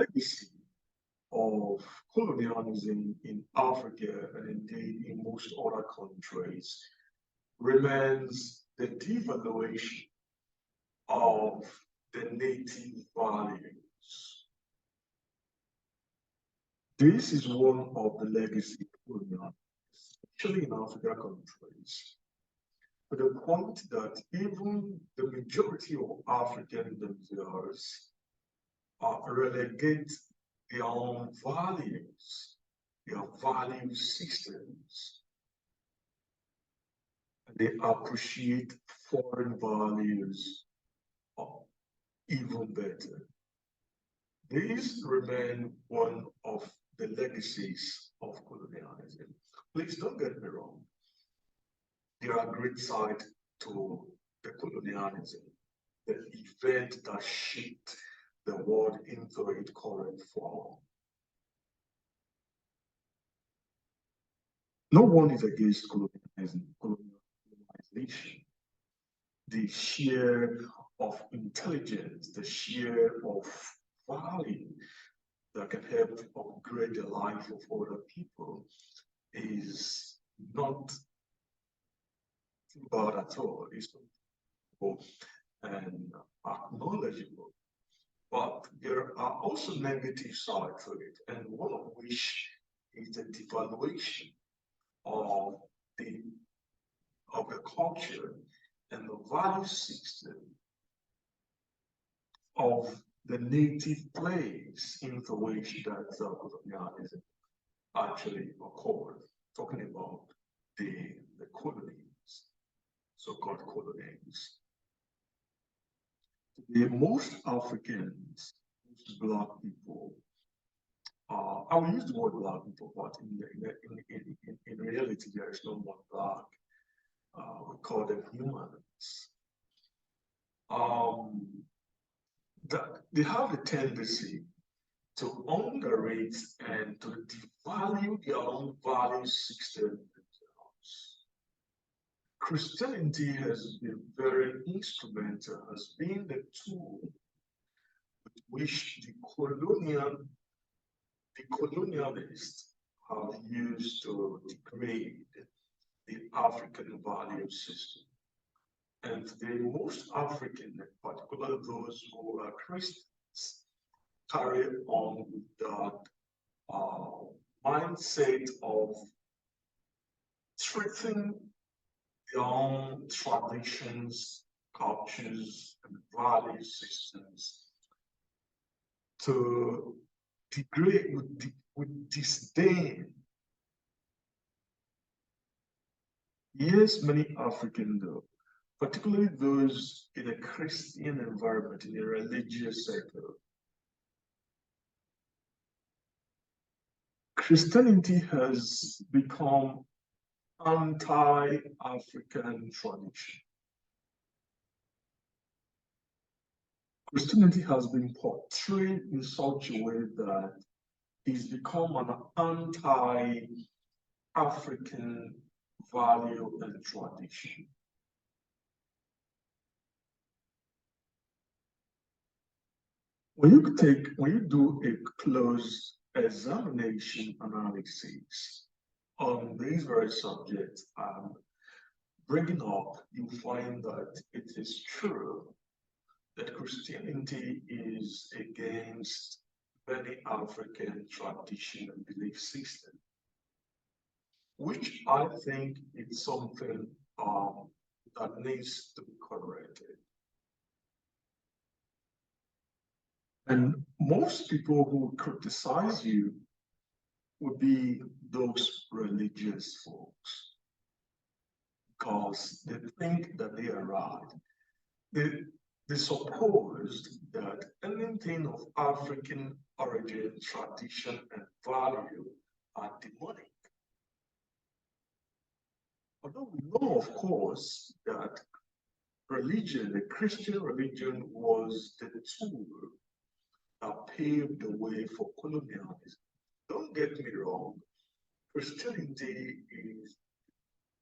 legacy of colonialism in Africa and indeed in most other countries remains the devaluation of the native values. This is one of the legacy of colonialism, especially in African countries, to the point that even the majority of African themselves relegate their own values, their value systems. They appreciate foreign values even better. These remain one of the legacies of colonialism. Please don't get me wrong. There are great sides to the colonialism, the event that shaped the world into its current form. No one is against colonialism, colonization. The share of intelligence, the share of value that can help upgrade the life of other people is not bad at all. It's and acknowledgeable. But there are also negative sides to it, and one of which is the devaluation of the culture and the value system of the native place into which that colonialism actually occurred. Talking about the colonies, so-called colonies. Most Africans, most Black people, I will use the word Black people, but in reality, there is no one Black. We call them humans. That they have a tendency to underrate and to devalue their own value system themselves. Christianity has been very instrumental, has been the tool with which the colonialists have used to degrade the African value system. And today, most African, particularly those who are Christians, carry on with that mindset of treating their own traditions, cultures, and value systems to degrade with disdain. Yes, many African though, particularly those in a Christian environment, in a religious sector. Christianity has become anti-African tradition. Christianity has been portrayed in such a way that it's become an anti-African value and tradition. When you do a close examination analysis on these very subjects I'm bringing up, you find that it is true that Christianity is against many African tradition and belief system, which I think is something that needs to be corrected. And most people who criticize you would be those religious folks, because they think that they are right. They supposed that anything of African origin, tradition, and value are demonic. Although we know, of course, that religion, the Christian religion, was the tool that paved the way for colonialism. Don't get me wrong, Christianity is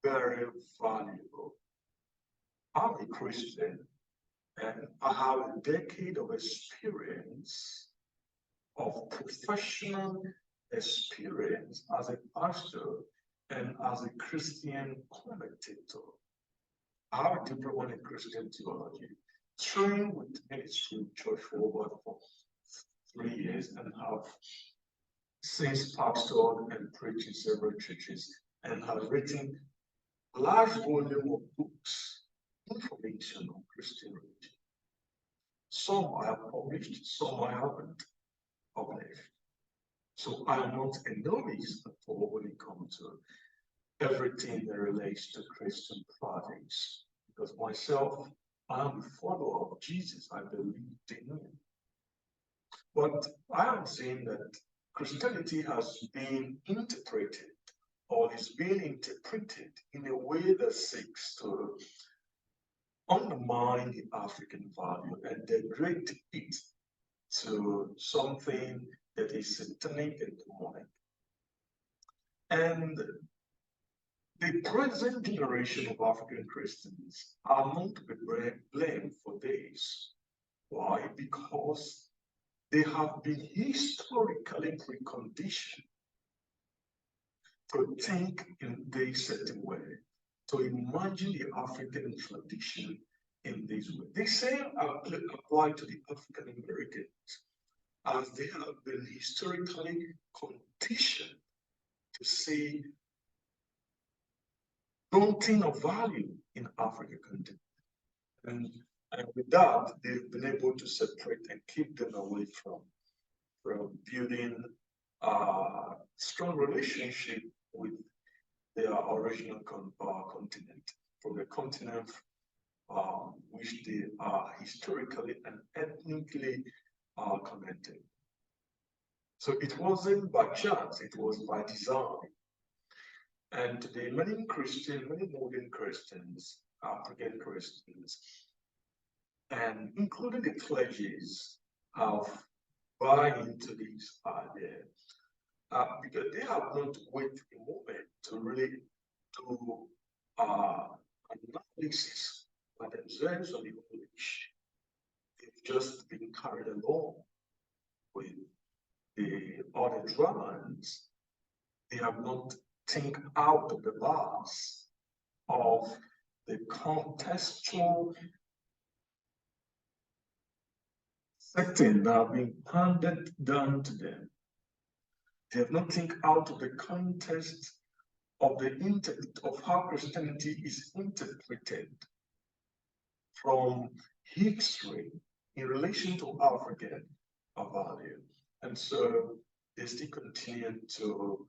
very valuable. I'm a Christian, and I have a decade of experience of professional experience as a pastor and as a Christian commentator. I have a diploma in Christian theology, trained with ministry church for over 3 years, and have since pastored and preached in several churches, and have written large volume of books, information on Christian religion. Some I have published, some I haven't published. So I am not a novice at all when it comes to everything that relates to Christian practice. Because myself, I am a follower of Jesus. I believe in him. But I am saying that Christianity has been interpreted or is being interpreted in a way that seeks to undermine the African value and degrade it to something that is satanic and demonic. And the present generation of African Christians are not to be blamed for this. Why? Because they have been historically preconditioned to think in this certain way, to imagine the African tradition in this way. The same apply to the African Americans, as they have been historically conditioned to see nothing of value in African continent. And with that, they've been able to separate and keep them away from building a strong relationship with their original continent, from the continent which they are historically and ethnically connected. So it wasn't by chance, it was by design. And today, many modern Christians, African Christians, and including the clergies, have bought into this idea because they have not waited a moment to really do analysis by themselves on the knowledge. They've just been carried along with the other dramas. They have not think out of the box of the contextual setting that have been handed down to them. They have not think out of the context of how Christianity is interpreted from history in relation to African value. And so they still continue to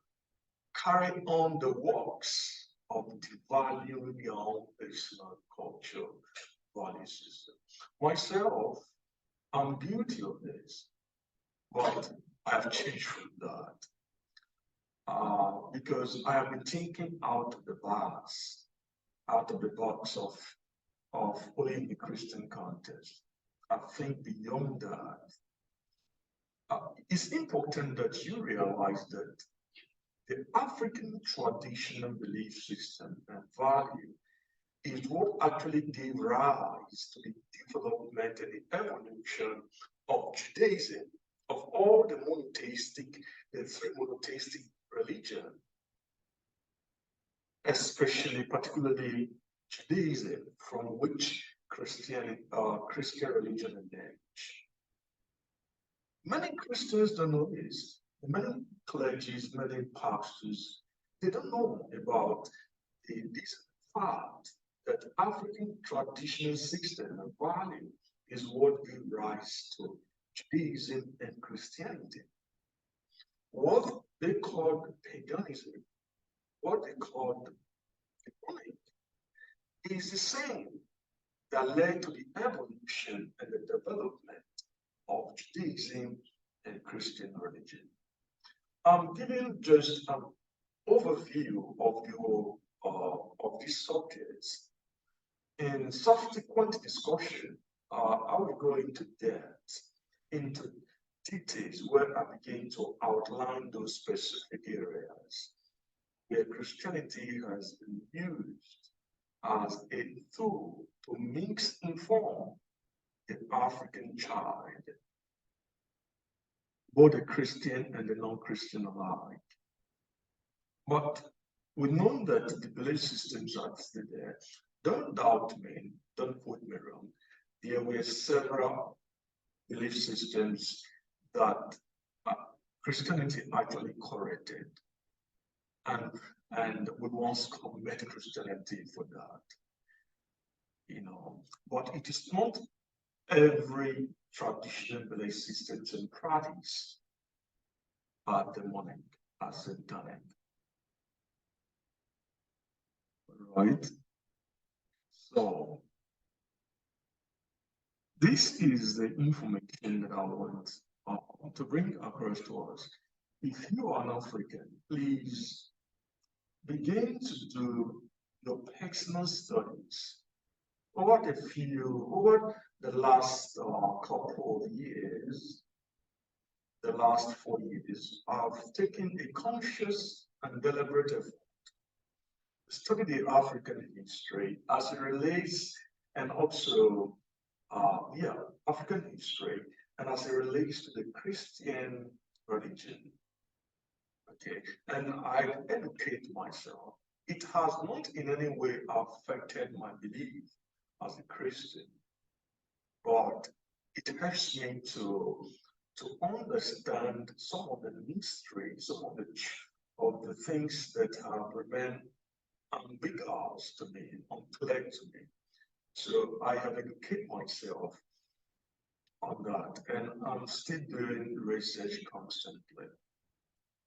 carry on the works of devaluing their own personal culture value system. Myself, I'm guilty of this, but I have changed from that because I have been thinking out of the box of only the Christian context. I think beyond that. It's important that you realize that the African traditional belief system and value is what actually gave rise to the development and the evolution of Judaism, of all the three monotheistic religions, particularly Judaism, from which Christian religion emerged. Many Christians don't know this. Many clergies, many pastors, they don't know about this fact that African traditional system and value is what gave rise to Judaism and Christianity. What they called paganism, what they called demonic, is the same that led to the evolution and the development of Judaism and Christian religion. I'm giving just an overview of these subjects. In subsequent discussion, I will go into depth, into details where I begin to outline those specific areas where Christianity has been used as a tool to mix inform the African child both the Christian and the non-Christian alike. But we know that the belief systems are still there. Don't doubt me, don't quote me wrong. There were several belief systems that Christianity actually corrected. And we once commend Christianity for that. But it is not every traditional belief system and practice are demonic as satanic. Right? So this is the information that I want to bring across to us. If you are an African, please begin to do your personal studies over the last couple of years, the last 4 years. I've taken a conscious and deliberate effort to study the African history as it relates, and also African history, and as it relates to the Christian religion. Okay, and I educate myself. It has not in any way affected my belief as a Christian, but it helps me to understand some of the mystery, some of the things that have remained ambiguous to me, unclear to me. So I have educated myself on that, and I'm still doing research constantly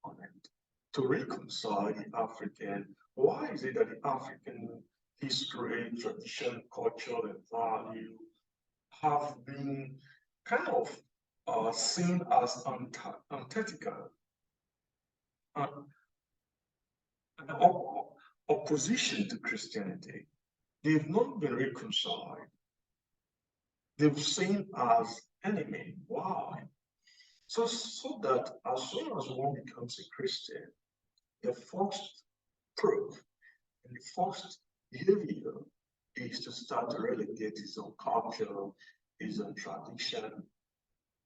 on it to reconcile the African. Why is it that the African history, tradition, culture, and value have been kind of seen as antithetical, an opposition to Christianity? They've not been reconciled. They've seen as enemy. Why? So that as soon as one becomes a Christian, the first proof and the first behavior is to start to relegate his own culture, his own tradition,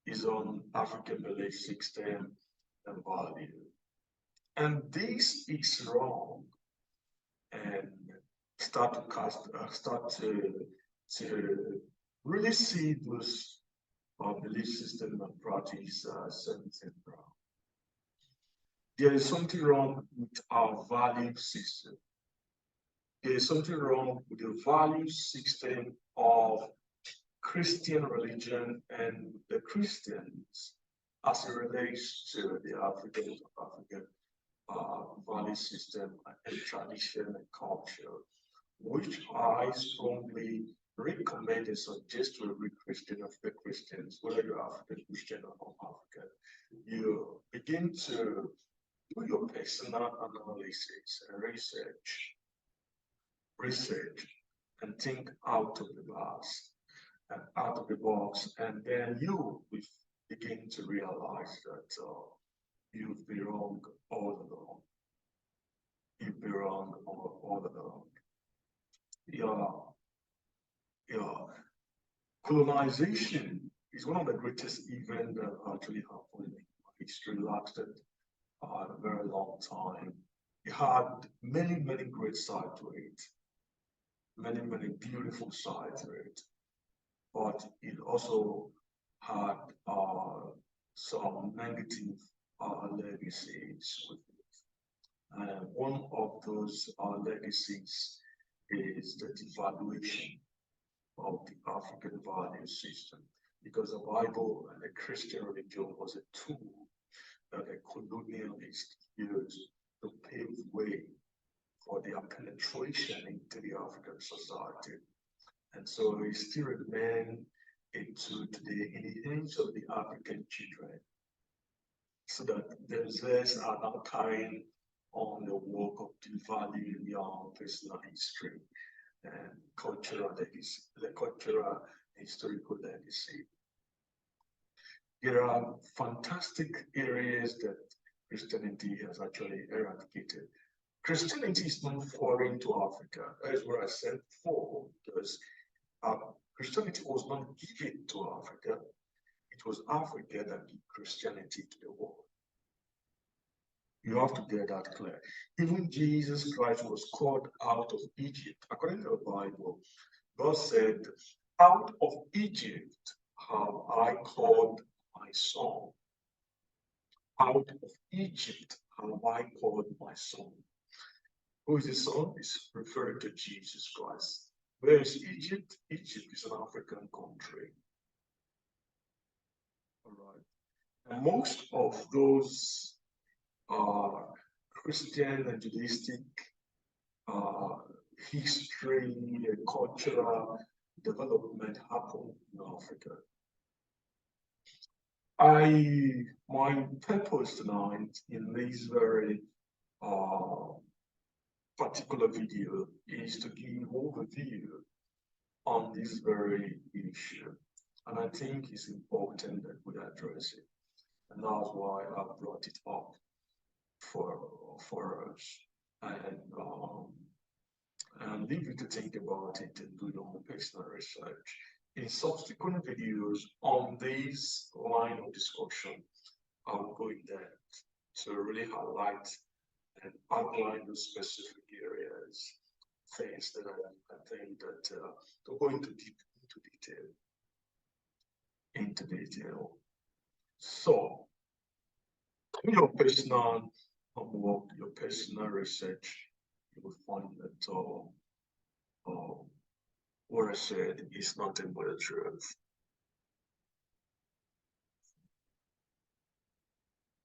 his own African belief system and value. And this is wrong. And start to really see those belief system and practice something wrong. There is something wrong with our value system. There is something wrong with the value system of Christian religion and the Christians as it relates to the African value system and tradition and culture, which I strongly recommend and suggest to every Christian of the Christians, whether you're African Christian or non-African. You begin to do your personal analysis and research, and think out of the box, and then you will begin to realize that you've been wrong all along. You've been wrong all along. Colonization is one of the greatest events that actually happened in history. Lasted a very long time. It had many, many great sides to it, many, many beautiful sides to it, but it also had some negative legacies with it. And one of those legacies is the devaluation of the African value system, because the Bible and the Christian religion was a tool that the colonialists used to pave way for their penetration into the African society. And so it still remains a tool today in the hands of the African children, so that themselves are now carrying on the work of devaluing their personal history and cultural legacy, the cultural historical legacy. There are fantastic areas that Christianity has actually eradicated. Christianity is not foreign to Africa. That is what I said before, because Christianity was not given to Africa. It it was Africa that gave Christianity to the world. You have to get that clear. Even Jesus Christ was called out of Egypt. According to the Bible, God said, out of Egypt have I called my son. Out of Egypt have I called my son. Who is the son? Is referring to Jesus Christ. Where is Egypt? Egypt is an African country. All right. And most of those Christian and Judaistic history and cultural development happened in Africa. My purpose tonight in this very particular video is to give overview on this very issue, and I think it's important that we address it, and that's why I brought it up for us, and leave you to think about it and do your own personal research. In subsequent videos on this line of discussion, I will go in depth to really highlight and outline the specific areas, things that I think that to go into detail. So, in your personal homework, your personal research, you will find that what I said is nothing but the truth.